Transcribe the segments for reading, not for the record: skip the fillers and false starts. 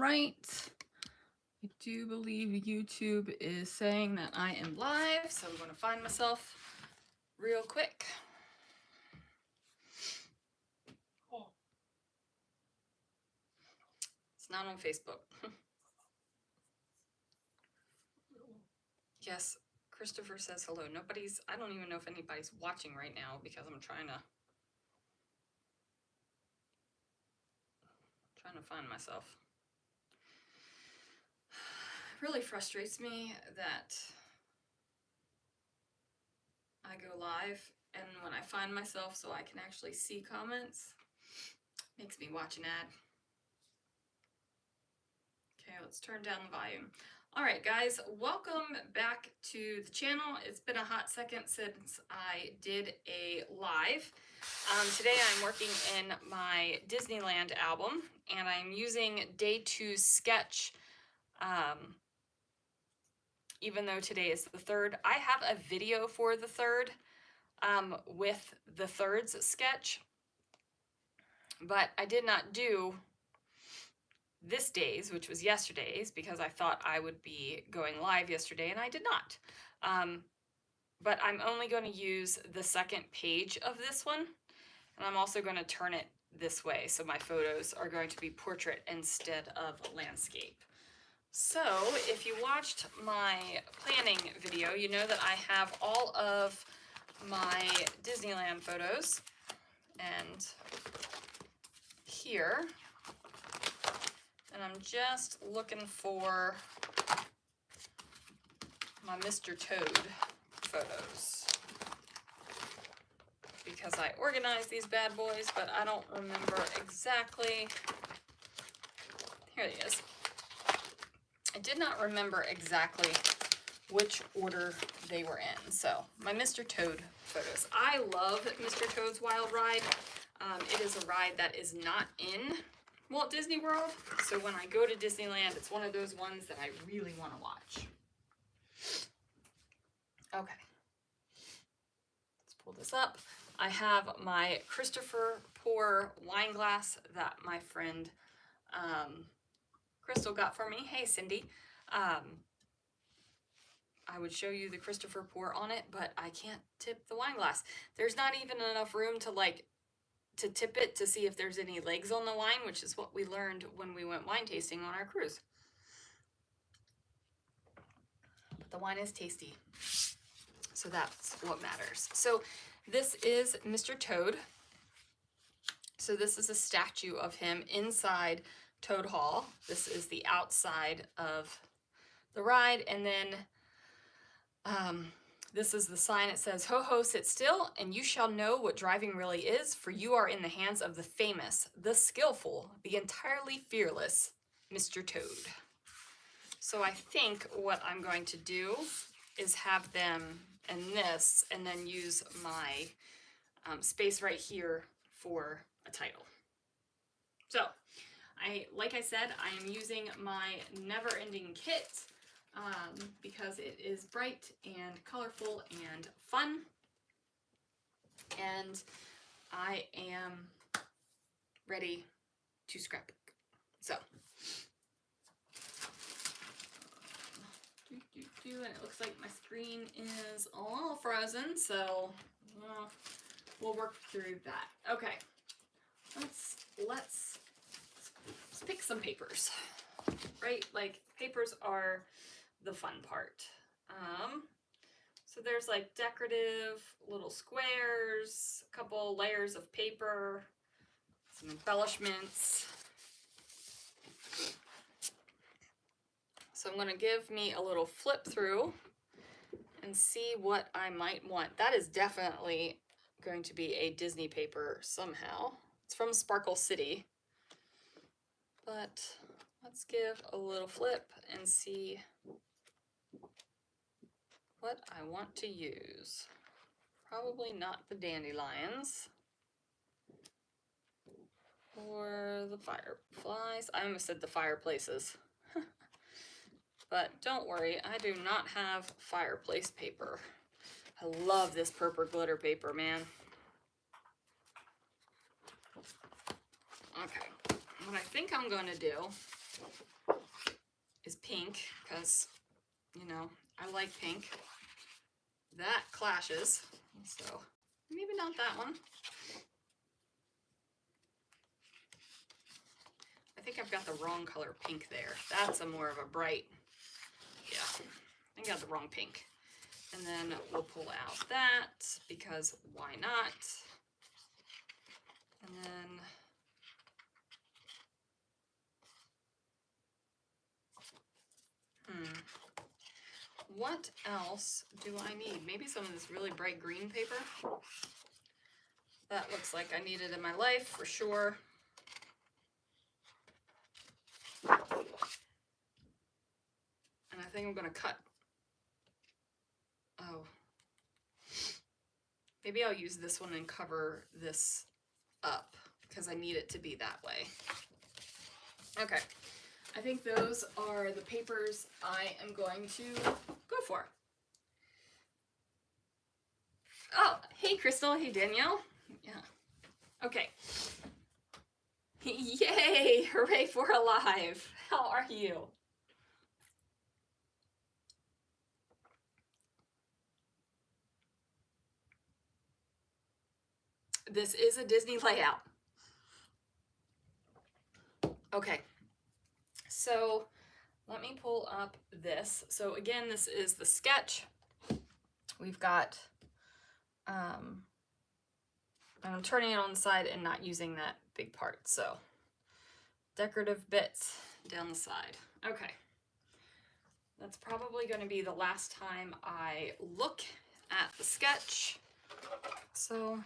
right. I do believe YouTube is saying that I am live, so I'm going to find myself real quick. It's not on Facebook. Yes, Christopher says hello. I don't even know if anybody's watching right now because I'm trying to find myself. It really frustrates me that I go live and when I find myself so I can actually see comments, makes me watch an ad. Okay, let's turn down the volume. All right, guys, welcome back to the channel. It's been a hot second since I did a live. Today I'm working in my Disneyland album, and I'm using Day 2 Sketch. Even though today is the 3rd, I have a video for the 3rd with the 3rd's sketch, but I did not do this day's, which was yesterday's, because I thought I would be going live yesterday, and I did not. But I'm only going to use the 2nd page of this one, and I'm also going to turn it this way, so my photos are going to be portrait instead of landscape. So if you watched my planning video, you know that I have all of my Disneyland photos, and here, and I'm just looking for my Mr. Toad photos because I organized these bad boys, but I don't remember exactly. Here he is. I did not remember exactly which order they were in. So my Mr. Toad photos. I love Mr. Toad's Wild Ride. It is a ride that is not in Walt Disney World, so when I go to Disneyland, it's one of those ones that I really want to watch. Okay, let's pull this up. I have my Christopher pour wine glass that my friend Crystal got for me. Hey, Cindy. I would show you the Christopher pour on it, but I can't tip the wine glass. There's not even enough room to tip it to see if there's any legs on the wine, which is what we learned when we went wine tasting on our cruise. But the wine is tasty, so that's what matters. So this is Mr. Toad. So this is a statue of him inside Toad Hall. This is the outside of the ride, and then this is the sign. It says, "Ho ho, sit still, and you shall know what driving really is, for you are in the hands of the famous, the skillful, the entirely fearless Mr. Toad." So I think what I'm going to do is have them in this, and then use my space right here for a title. So, like I said, I am using my never-ending kit because it is bright and colorful and fun, and I am ready to scrapbook. So, and it looks like my screen is a little frozen, so we'll work through that. Okay, let's pick some papers, right? Like, papers are the fun part. So there's like decorative little squares, a couple layers of paper, some embellishments. So I'm going to give me a little flip through and see what I might want. That is definitely going to be a Disney paper somehow. It's from Sparkle City. But let's give a little flip and see what I want to use. Probably not the dandelions or the fireflies. I almost said the fireplaces. But don't worry, I do not have fireplace paper. I love this purple glitter paper, man. Okay, what I think I'm going to do is pink, because, you know, I like pink. That clashes, so maybe not that one. I think I've got the wrong color pink there. That's a more of a bright, yeah, I think I got the wrong pink. And then we'll pull out that, because why not? And then what else do I need? Maybe some of this really bright green paper. That looks like I need it in my life for sure. And I think I'm gonna cut. Oh. Maybe I'll use this one and cover this up, because I need it to be that way. Okay. I think those are the papers I am going to go for. Oh, hey Crystal, hey Danielle. Yeah. Okay. Yay! Hooray for alive! How are you? This is a Disney layout. Okay. So let me pull up this. So again, this is the sketch. We've got, I'm turning it on the side and not using that big part. So decorative bits down the side. Okay. That's probably going to be the last time I look at the sketch. So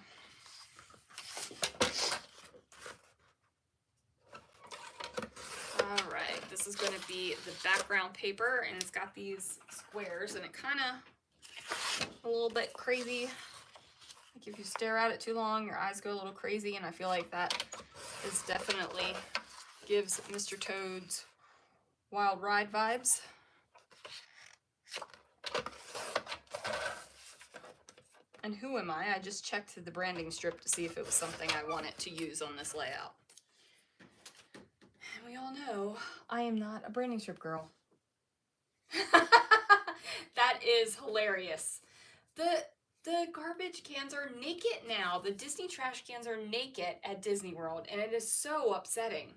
all right, this is going to be the background paper, and it's got these squares, and it kind of a little bit crazy. Like if you stare at it too long, your eyes go a little crazy, and I feel like that is definitely gives Mr. Toad's Wild Ride vibes. And who am I? I just checked the branding strip to see if it was something I wanted to use on this layout. And we all know I am not a branding strip girl. That is hilarious. The garbage cans are naked now. The Disney trash cans are naked at Disney World, and it is so upsetting.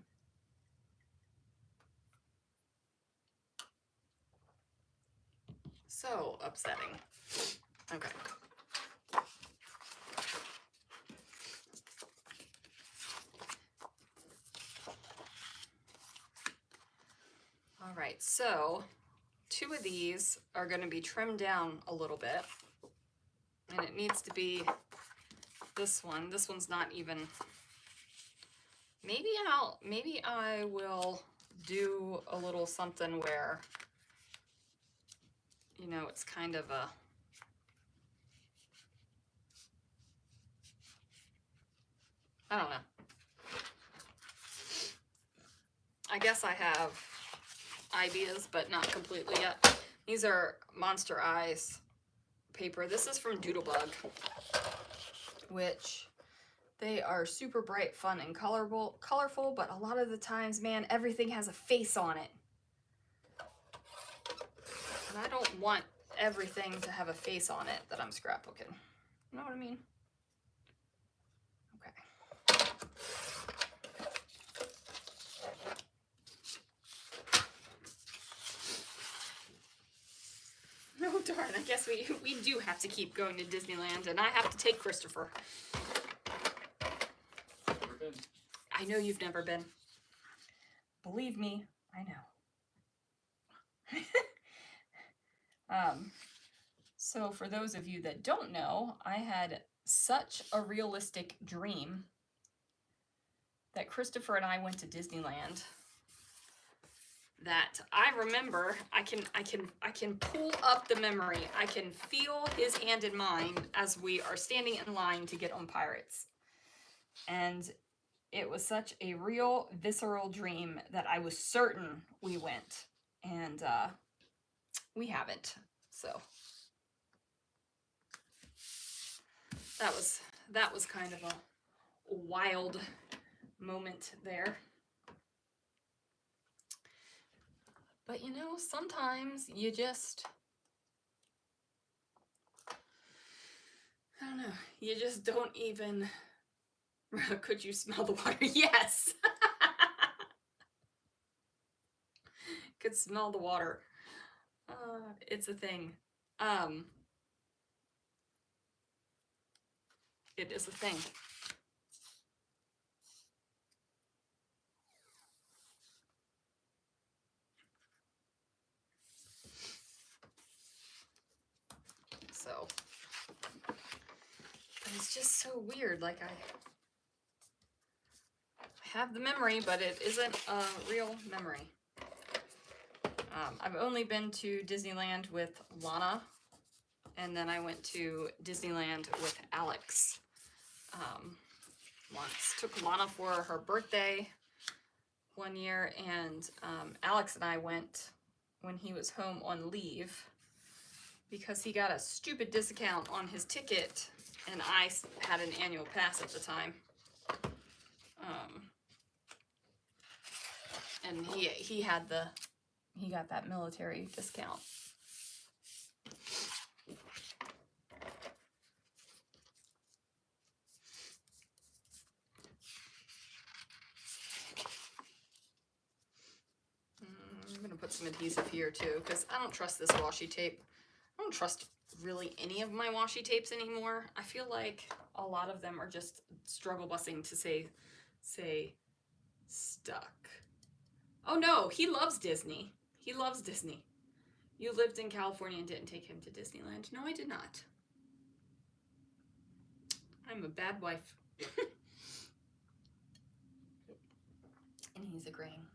So upsetting. Okay. All right, so 2 of these are going to be trimmed down a little bit, and it needs to be this one. This one's not even, maybe I will do a little something where, you know, it's kind of a, I don't know. I guess I have ideas, but not completely yet. These are Monster Eyes paper. This is from Doodlebug, which they are super bright, fun, and colorful, but a lot of the times, man, everything has a face on it. And I don't want everything to have a face on it that I'm scrapbooking. You know what I mean? Okay. No, darn, I guess we do have to keep going to Disneyland, and I have to take Christopher. Never been. I know you've never been. Believe me, I know. So for those of you that don't know, I had such a realistic dream that Christopher and I went to Disneyland that I remember. I can pull up the memory. I can feel his hand in mine as we are standing in line to get on Pirates. And it was such a real visceral dream that I was certain we went, and we haven't. So that was kind of a wild moment there. But you know, sometimes you just, I don't know, you just don't even, could you smell the water? Yes! Could smell the water. It's a thing. It is a thing. So, but it's just so weird. Like I have the memory, but it isn't a real memory. I've only been to Disneyland with Lana, and then I went to Disneyland with Alex once. Took Lana for her birthday one year, and Alex and I went when he was home on leave because he got a stupid discount on his ticket, and I had an annual pass at the time. And he got that military discount. I'm gonna put some adhesive here too, because I don't trust this washi tape. I don't trust really any of my washi tapes anymore. I feel like a lot of them are just struggle busing to say stuck. Oh no, he loves Disney. He loves Disney. You lived in California and didn't take him to Disneyland. No, I did not. I'm a bad wife. And he's agreeing.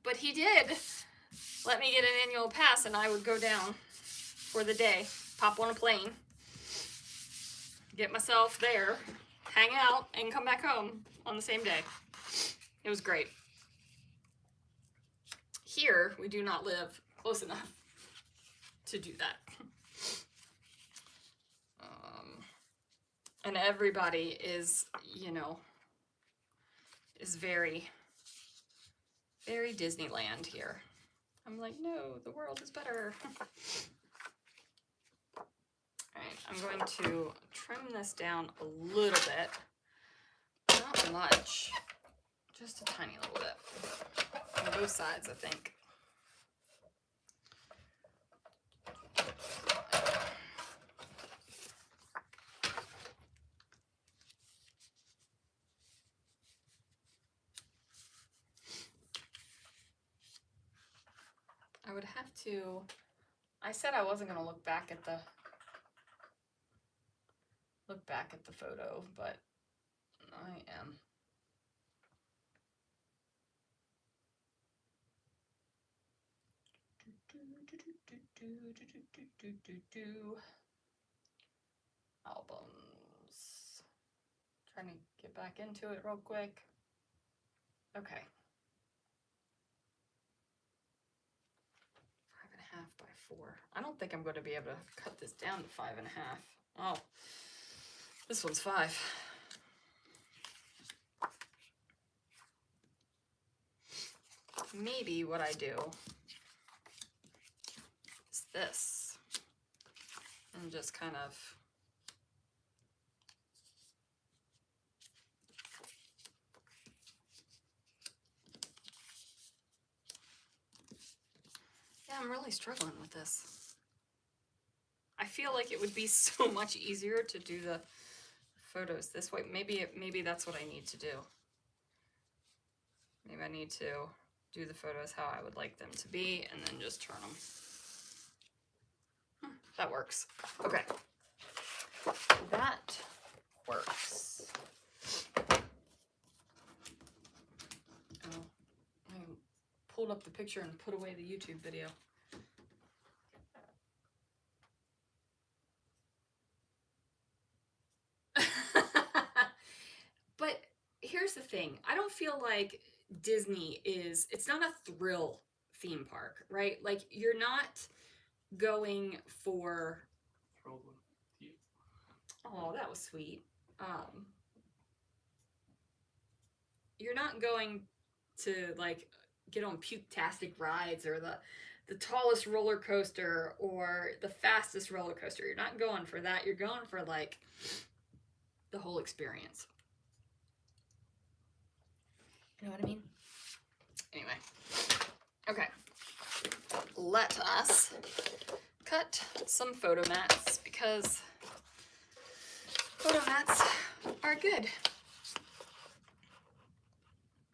But he did let me get an annual pass, and I would go down for the day, pop on a plane, get myself there, hang out, and come back home on the same day. It was great. Here, we do not live close enough to do that. And everybody is, you know, is very, very Disneyland here. I'm like, no, the world is better. Alright, I'm going to trim this down a little bit. Not much. Just a tiny little bit. On both sides, I think. I would have to, I said I wasn't going to look back at the photo, but I am. Albums. Trying to get back into it real quick. Okay. 5.5 by 4. I don't think I'm going to be able to cut this down to 5.5. Oh, this one's 5. Maybe what I do is this, and just kind of I'm really struggling with this. I feel like it would be so much easier to do the photos this way. Maybe that's what I need to do. Maybe I need to do the photos how I would like them to be and then just turn them. That works. Okay. That works. Oh, I pulled up the picture and put away the YouTube video. But here's the thing. I don't feel like Disney it's not a thrill theme park, right? Like, you're not going for, oh, that was sweet. You're not going to, like, get on puke-tastic rides or the tallest roller coaster or the fastest roller coaster. You're not going for that. You're going for like the whole experience. You know what I mean? Anyway. Okay. Let us cut some photo mats because photo mats are good.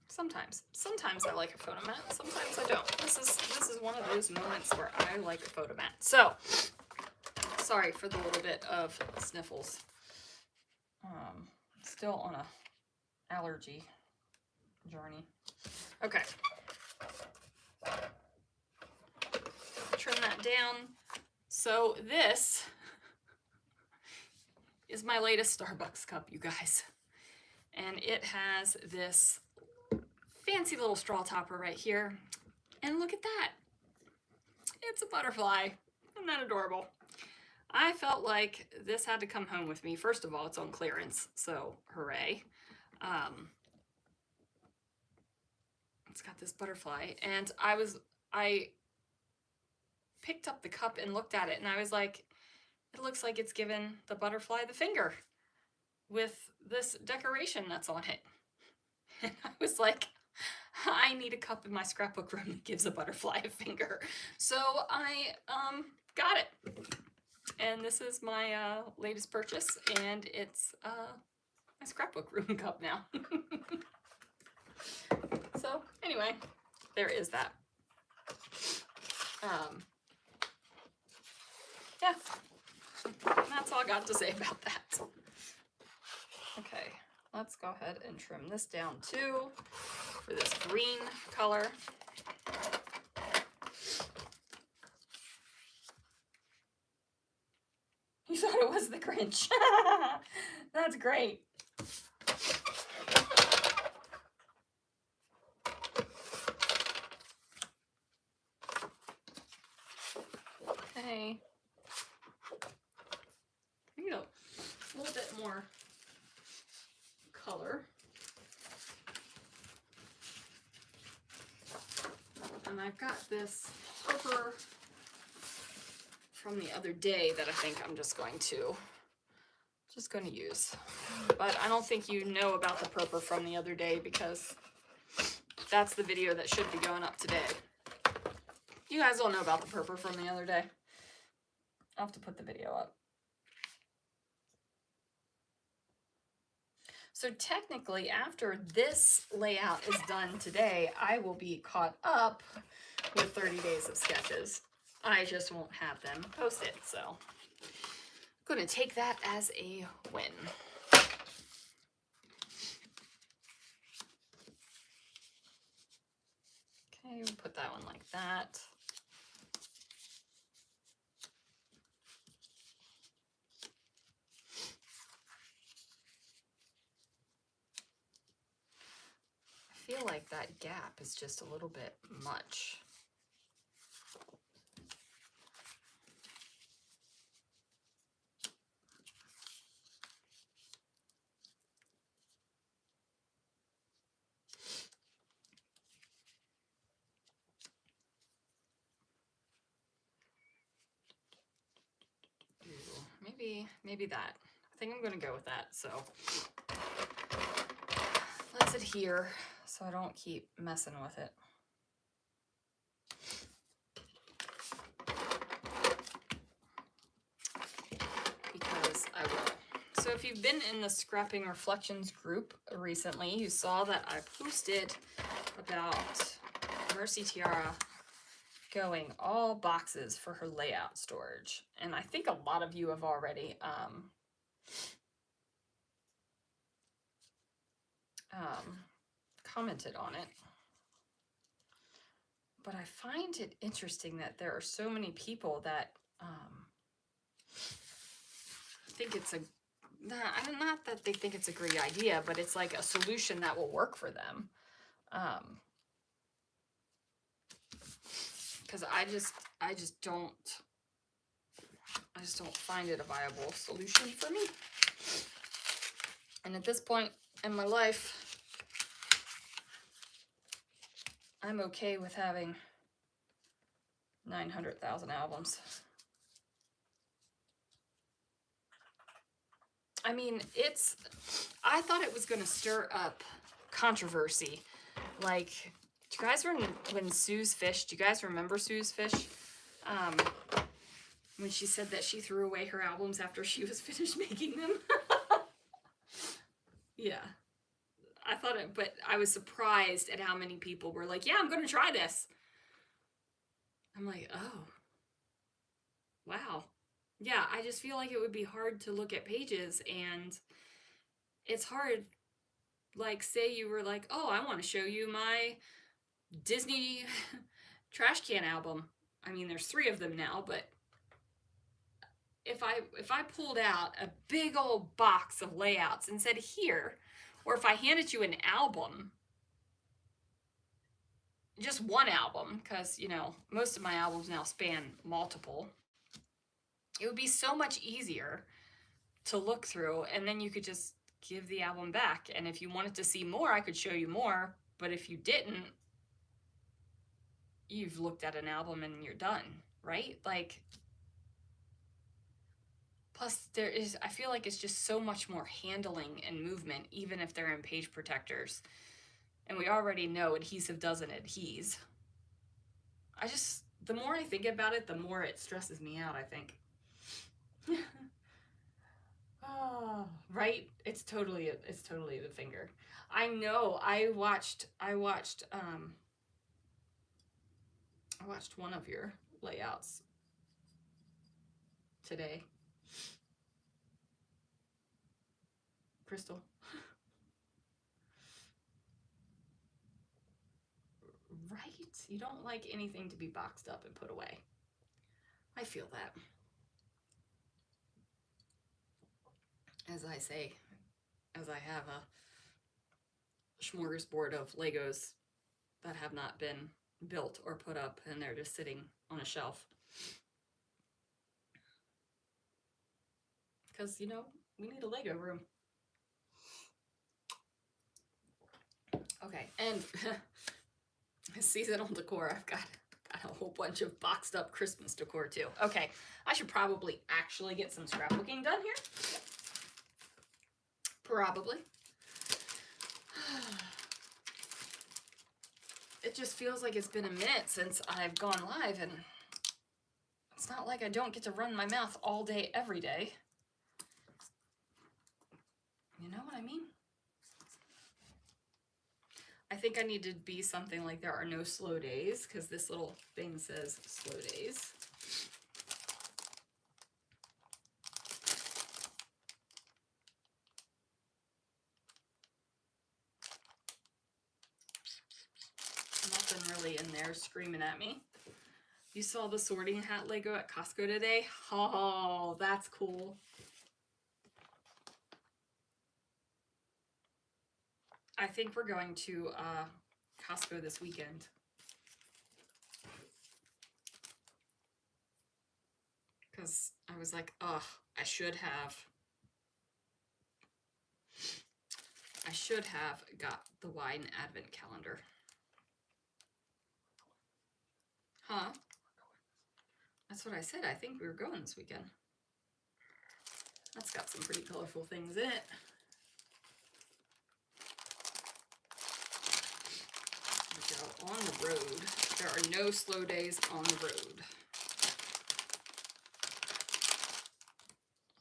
Sometimes. Sometimes I like a photo mat. Sometimes I don't. This is one of those moments where I like a photo mat. So, sorry for the little bit of sniffles. Still on a allergy journey. Okay. Trim that down. So this is my latest Starbucks cup, you guys. And it has this fancy little straw topper right here. And look at that. It's a butterfly. Isn't that adorable? I felt like this had to come home with me. First of all, it's on clearance, so hooray. It's got this butterfly, and I picked up the cup and looked at it, and I was like, it looks like it's given the butterfly the finger with this decoration that's on it. And I was like, I need a cup in my scrapbook room that gives a butterfly a finger. So I got it. And this is my latest purchase, and it's my scrapbook room cup now. So anyway, there is that. Yeah, that's all I got to say about that. Okay, let's go ahead and trim this down too for this green color. You thought it was the Grinch. That's great. Okay. You know, a little bit more color. And I've got this purple from the other day that I think I'm just going to use. But I don't think you know about the purple from the other day because that's the video that should be going up today. You guys don't know about the purple from the other day. I'll have to put the video up. So technically, after this layout is done today, I will be caught up with 30 days of sketches. I just won't have them posted, so I'm going to take that as a win. Okay, we'll put that one like that. I feel like that gap is just a little bit much. Maybe that. I think I'm going to go with that. So let's adhere so I don't keep messing with it. Because I will. So if you've been in the Scrapping Reflections group recently, you saw that I posted about Mercy Tiara going all boxes for her layout storage. And I think a lot of you have already commented on it. But I find it interesting that there are so many people that think it's not that they think it's a great idea, but it's like a solution that will work for them. Because I just don't find it a viable solution for me. And at this point in my life, I'm okay with having 900,000 albums. I mean, I thought it was going to stir up controversy. Like, do you guys remember when Sue's Fish, do you guys remember Sue's Fish? When she said that she threw away her albums after she was finished making them. Yeah. I thought it, but I was surprised at how many people were like, yeah, I'm going to try this. I'm like, oh, wow. Yeah, I just feel like it would be hard to look at pages, and it's hard, like, say you were like, oh, I want to show you my Disney trash can album. I mean, there's 3 of them now, but if I pulled out a big old box of layouts and said here, or if I handed you an album, just one album, because, you know, most of my albums now span multiple, it would be so much easier to look through, and then you could just give the album back. And if you wanted to see more, I could show you more. But if you didn't, you've looked at an album and you're done, right? Like, plus I feel like it's just so much more handling and movement, even if they're in page protectors. And we already know adhesive doesn't adhese. The more I think about it, the more it stresses me out, I think. Oh, right? It's totally the finger. I know. I watched one of your layouts today. Crystal. Right? You don't like anything to be boxed up and put away. I feel that. As I say, as I have a smorgasbord of Legos that have not been built or put up, and they're just sitting on a shelf. Because, you know, we need a Lego room. Okay, and seasonal decor. I've got a whole bunch of boxed up Christmas decor too. Okay, I should probably actually get some scrapbooking done here. Probably. It just feels like it's been a minute since I've gone live, and it's not like I don't get to run my mouth all day, every day. You know what I mean? I think I need to be something like there are no slow days, because this little thing says slow days. Nothing really in there screaming at me. You saw the sorting hat Lego at Costco today? Oh, that's cool. I think we're going to Costco this weekend. Because I was like, ugh, I should have got the wine advent calendar. Huh? That's what I said. I think we were going this weekend. That's got some pretty colorful things in it. So on the road, there are no slow days on the road.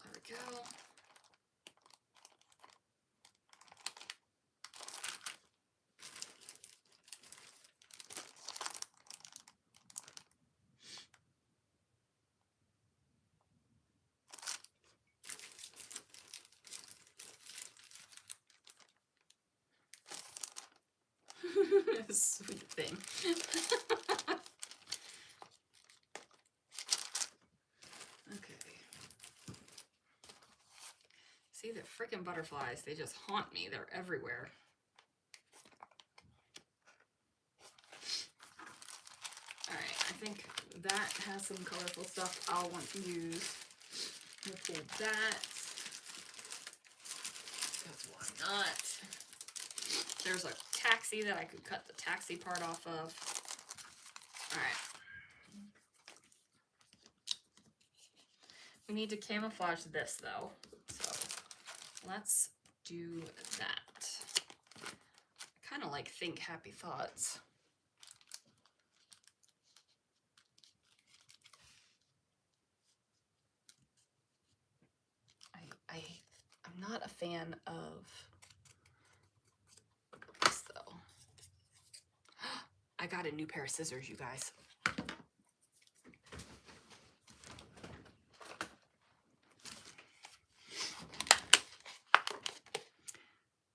There we go. Sweet thing. Okay. See the freaking butterflies, they just haunt me. They're everywhere. Alright, I think that has some colorful stuff I'll want to use. We'll pull that. Because why not? There's a taxi that I could cut the taxi part off of. All right. We need to camouflage this though. So let's do that. I kind of like think happy thoughts. I'm not a fan of this though. I got a new pair of scissors, you guys.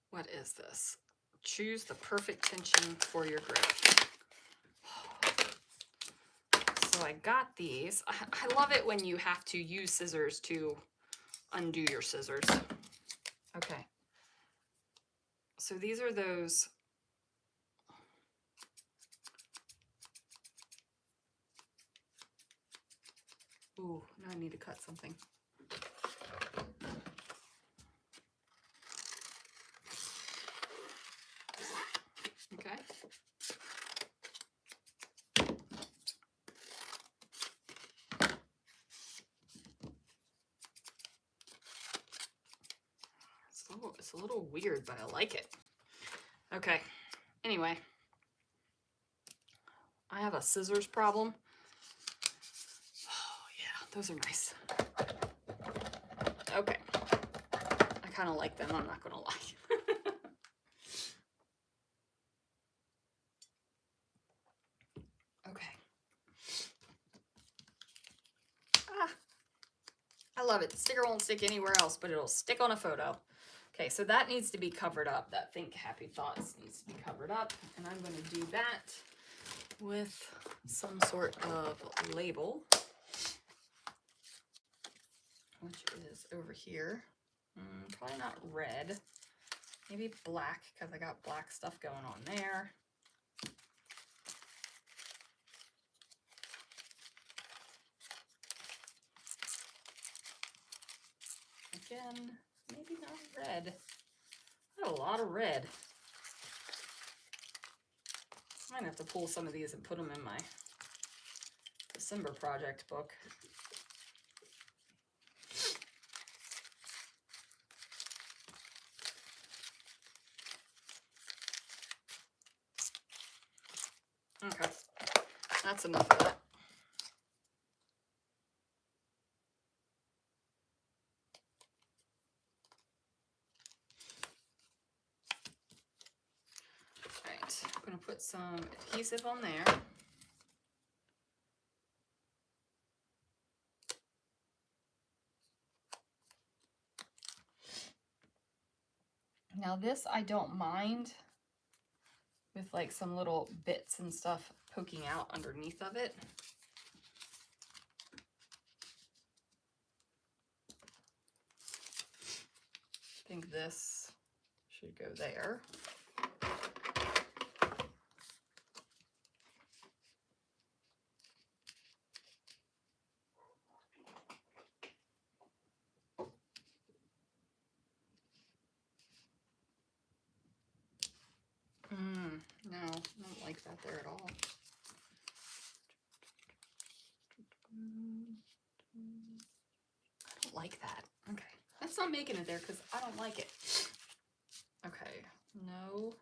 What is this? Choose the perfect tension for your grip. So I got these. I love it when you have to use scissors to undo your scissors. Okay. So these are those. Ooh, now I need to cut something. Okay. It's a little weird, but I like it. Okay. Anyway, I have a scissors problem. Oh yeah, those are nice. Okay. I kind of like them, I'm not gonna lie. Okay. Ah, I love it. The sticker won't stick anywhere else, but it'll stick on a photo. Okay, so that needs to be covered up. That Think Happy Thoughts needs to be covered up. And I'm going to do that with some sort of label, which is over here. Probably not red. Maybe black, because I got black stuff going on there. Again, maybe not red. I have a lot of red. I might have to pull some of these and put them in my December project book. Okay, that's enough of that. All right, I'm going to put some adhesive on there. Now this I don't mind with like some little bits and stuff poking out underneath of it. I think this should go there. No, I don't like that there at all. I don't like that. Okay, that's not making it there because I don't like it. Okay, no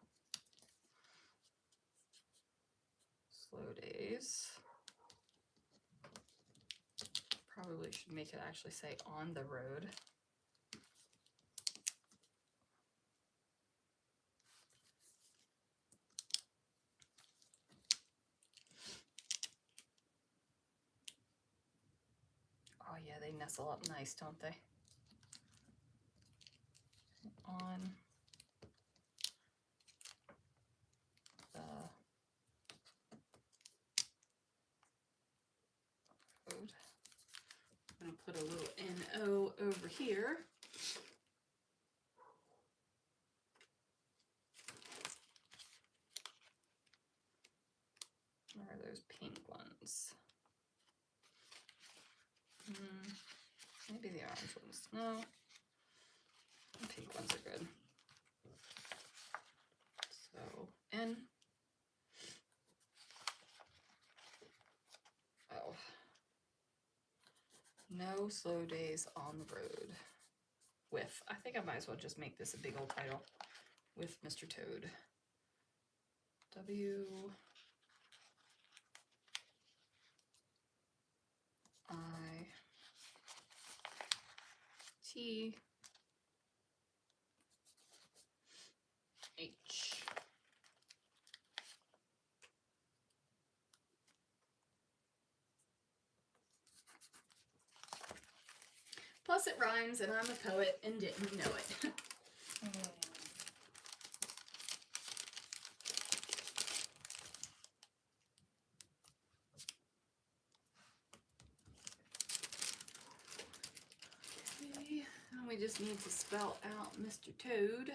slow days. Probably should make it actually say on the road. Oh yeah, they nestle up nice, don't they? On the road. I'm going to put a little N-O over here. Where are those pink ones? Maybe the orange ones. No. The pink ones are good. in. Oh. No slow days on the road. With, I think I might as well just make this a big old title. With Mr. Toad. W I T H. Plus it rhymes and I'm a poet and didn't know it. Okay, and we just need to spell out Mr. Toad.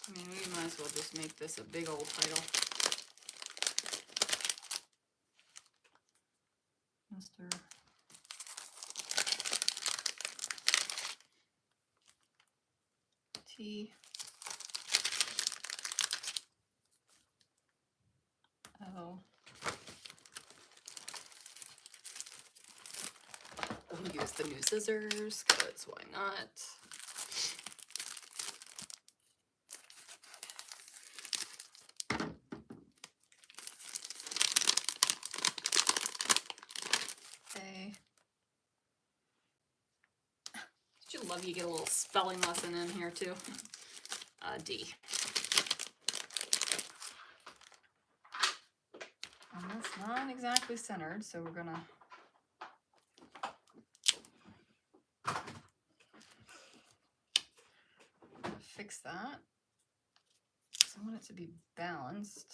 I mean, we might as well just make this a big old title. Mr. T. O. We'll use the new scissors, because why not? A. Don't you love you get a little spelling lesson in here too? D. And that's not exactly centered, so we're gonna fix that. So I want it to be balanced.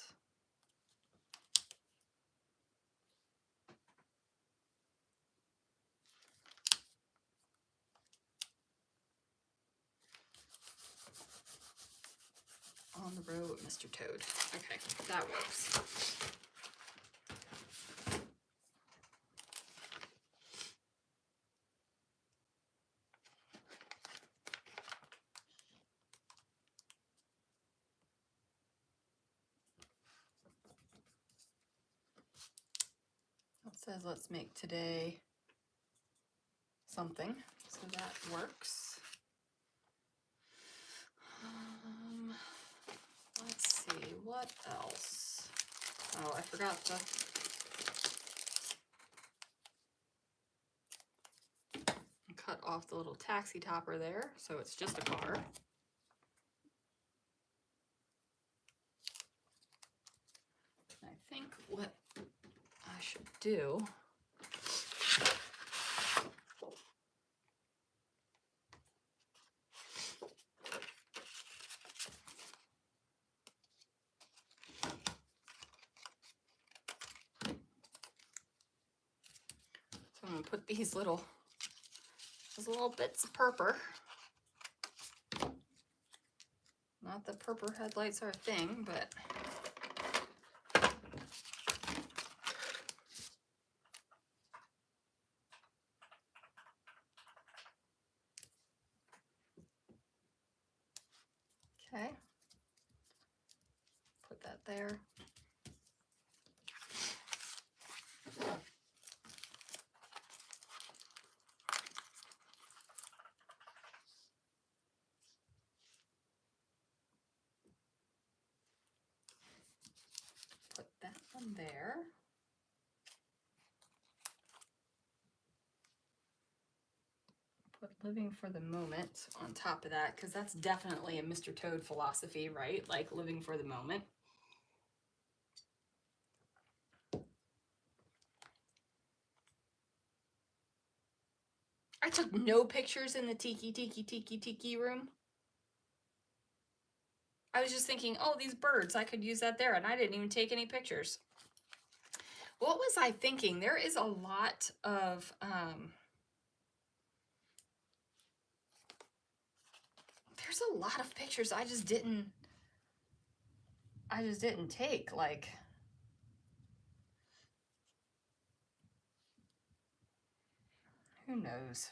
On the road with Mr. Toad. Okay, that works. It says let's make today something, so that works. Let's see, what else? Oh, I forgot to cut off the little taxi topper there, so it's just a car. I think what I should do I'm gonna put these little bits of purple. Not that purple headlights are a thing, but okay. Put that there. Put that one there. Put living for the moment on top of that, because that's definitely a Mr. Toad philosophy, right? Like living for the moment. I took no pictures in the tiki room. I was just thinking, oh, these birds, I could use that there, and I didn't even take any pictures. What was I thinking? There is a lot of, there's a lot of pictures I just didn't take, like, who knows?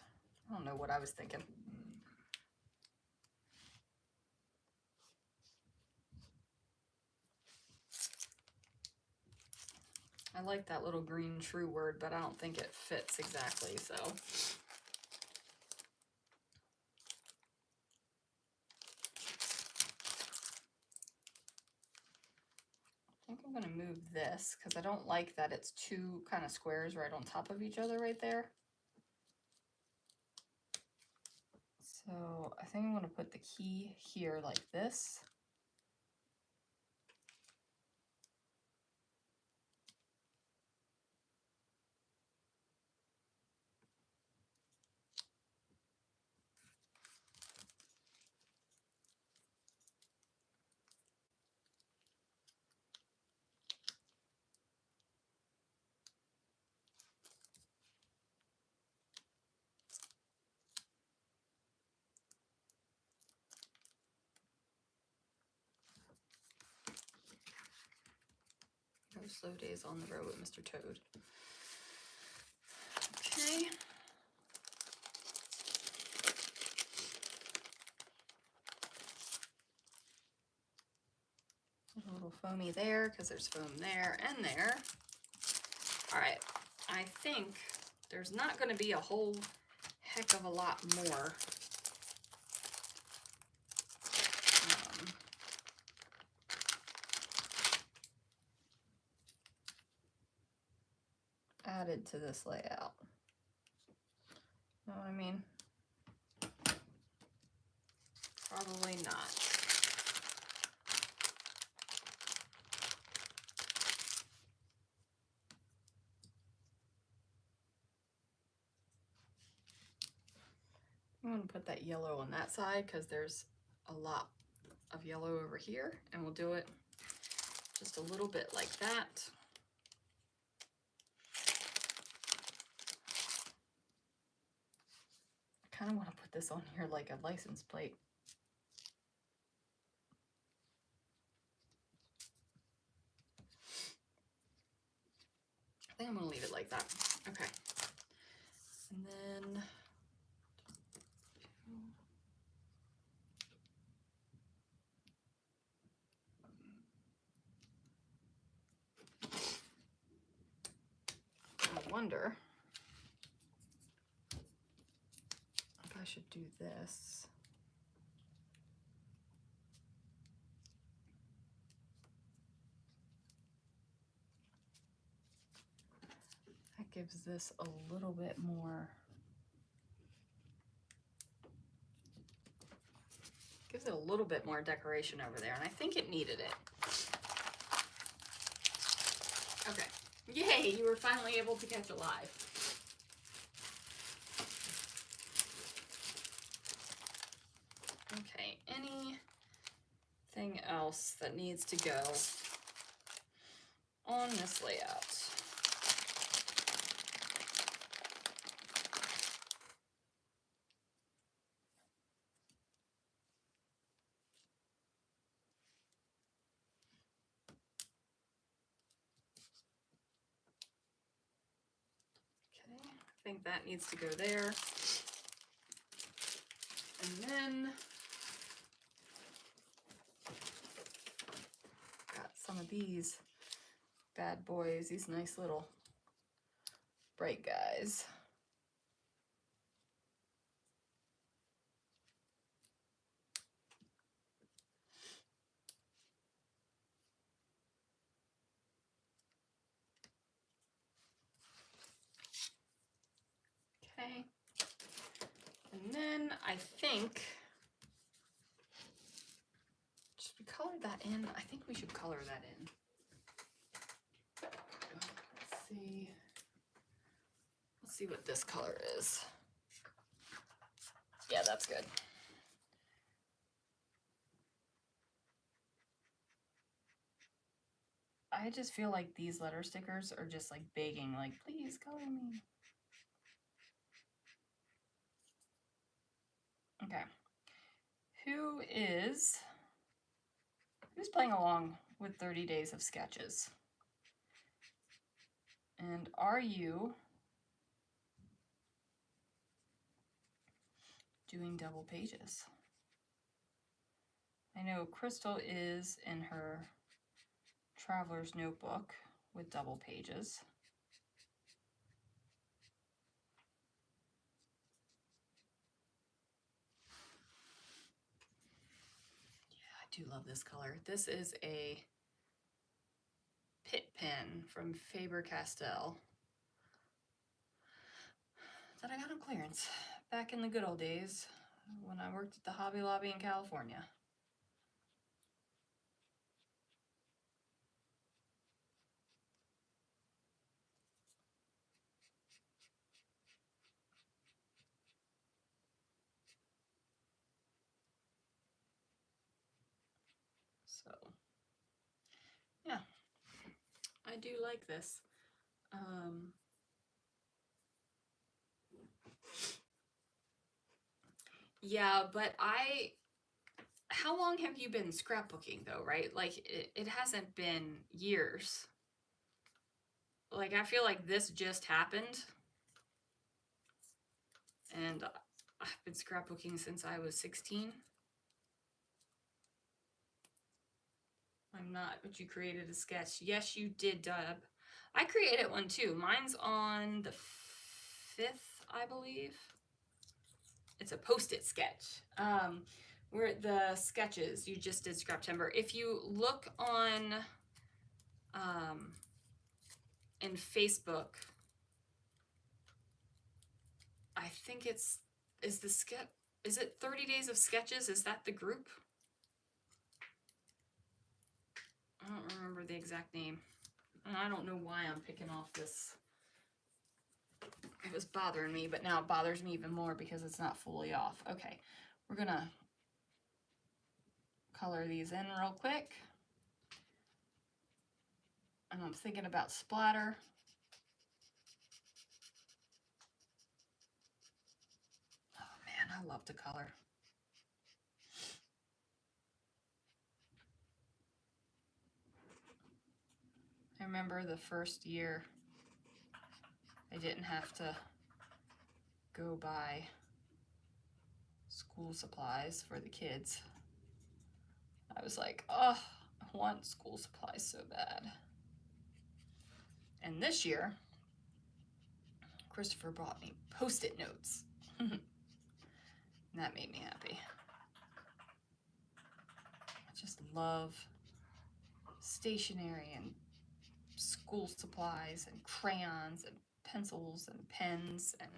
I don't know what I was thinking. I like that little green true word, but I don't think it fits exactly, so. I think I'm gonna move this because I don't like that it's two kind of squares right on top of each other right there. So I think I'm gonna put the key here like this. No slow days on the road with Mr. Toad. Okay. A little foamy there because there's foam there and there. All right, I think there's not going to be a whole heck of a lot more. Added to this layout. Know what I mean? Probably not. I'm going to put that yellow on that side because there's a lot of yellow over here, and we'll do it just a little bit like that. I kind of want to put this on here like a license plate. I think I'm going to leave it like that. Okay. And then I wonder if I should do this. That gives this a little bit more. Gives it a little bit more decoration over there, and I think it needed it. Okay. Yay, you were finally able to catch a live. Okay, anything else that needs to go on this layout? I think that needs to go there. And then got some of these bad boys, these nice little bright guys. Okay. And then I think, should we color that in? I think we should color that in. Let's see. Let's see what this color is. Yeah, that's good. I just feel like these letter stickers are just like begging, like, please color me. Okay. Who's playing along with 30 days of sketches? And are you doing double pages? I know Crystal is in her traveler's notebook with double pages. Yeah, I do love this color. This is a Pit pen from Faber-Castell that I got on clearance back in the good old days when I worked at the Hobby Lobby in California. So, yeah, I do like this. Yeah, but how long have you been scrapbooking though, right? Like it hasn't been years. Like I feel like this just happened. And I've been scrapbooking since I was 16. I'm not, but you created a sketch. Yes, you did, Dub. I created one too. Mine's on the 5th, I believe. It's a post-it sketch. Where the sketches you just did Scraptember. If you look on in Facebook, I think is it 30 Days of Sketches? Is that the group? I don't remember the exact name. And I don't know why I'm picking off this. It was bothering me, but now it bothers me even more because it's not fully off. Okay, we're gonna color these in real quick. And I'm thinking about splatter. Oh man, I love to color. I remember the first year I didn't have to go buy school supplies for the kids. I was like, oh, I want school supplies so bad. And this year, Christopher brought me Post-it notes. And that made me happy. I just love stationery and school supplies and crayons and pencils and pens. And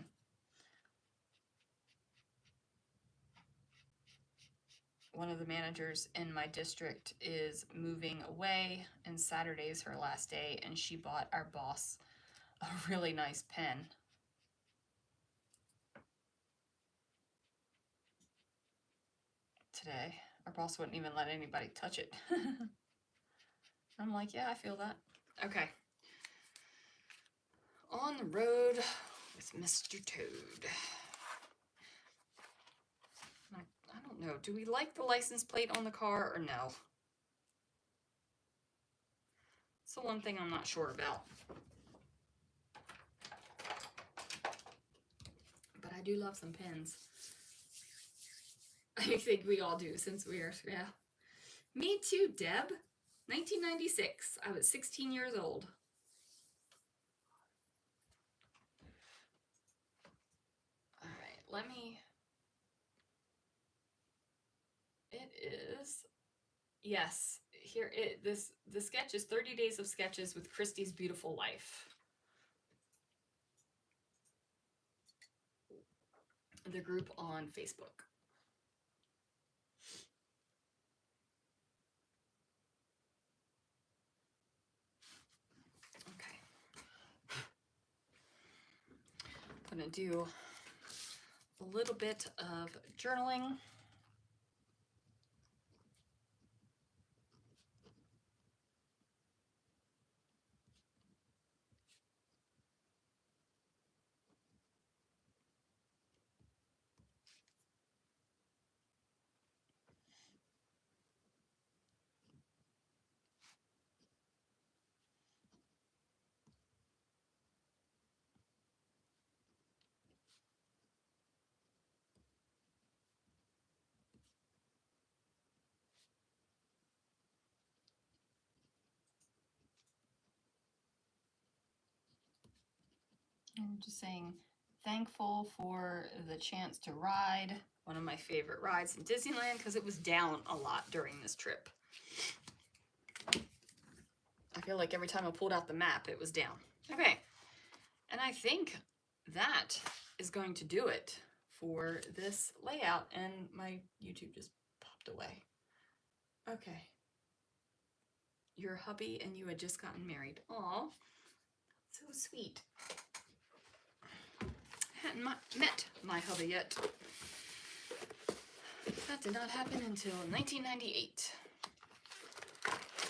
one of the managers in my district is moving away, and Saturday's her last day, and she bought our boss a really nice pen. Today, our boss wouldn't even let anybody touch it. I'm like, yeah, I feel that. Okay. On the road with Mr. Toad. I don't know. Do we like the license plate on the car or no? It's the one thing I'm not sure about. But I do love some pens. I think we all do since we are, yeah. Me too, Deb. 1996. I was 16 years old. All right, let me. It is. Yes, here it. The sketch is 30 Days of Sketches with Christie's Beautiful Life. The group on Facebook. Okay. I'm gonna do a little bit of journaling. I'm just saying, thankful for the chance to ride one of my favorite rides in Disneyland because it was down a lot during this trip. I feel like every time I pulled out the map, it was down. Okay, and I think that is going to do it for this layout, and my YouTube just popped away. Okay. Your hubby and you had just gotten married. Aw, so sweet. Hadn't met my hubby yet. That did not happen until 1998.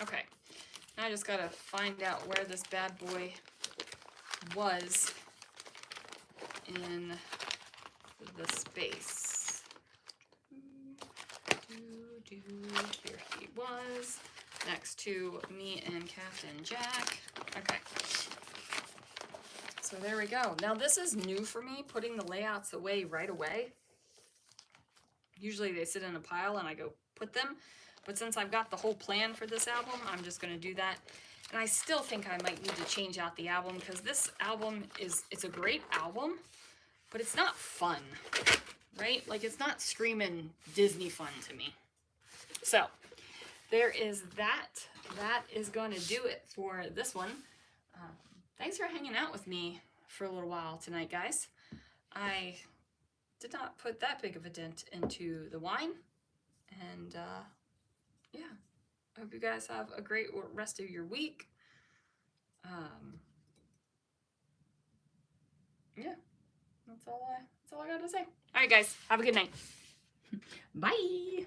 Okay, now I just gotta find out where this bad boy was in the space. Here he was, next to me and Captain Jack. Okay. So there we go. Now this is new for me, putting the layouts away right away. Usually they sit in a pile and I go put them, but since I've got the whole plan for this album, I'm just gonna do that. And I still think I might need to change out the album because this album it's a great album, but it's not fun, right? Like it's not screaming Disney fun to me. So there is that. That is going to do it for this one. Thanks for hanging out with me for a little while tonight, guys. I did not put that big of a dent into the wine. And yeah, I hope you guys have a great rest of your week. Yeah, that's all I got to say. All right, guys, have a good night. Bye.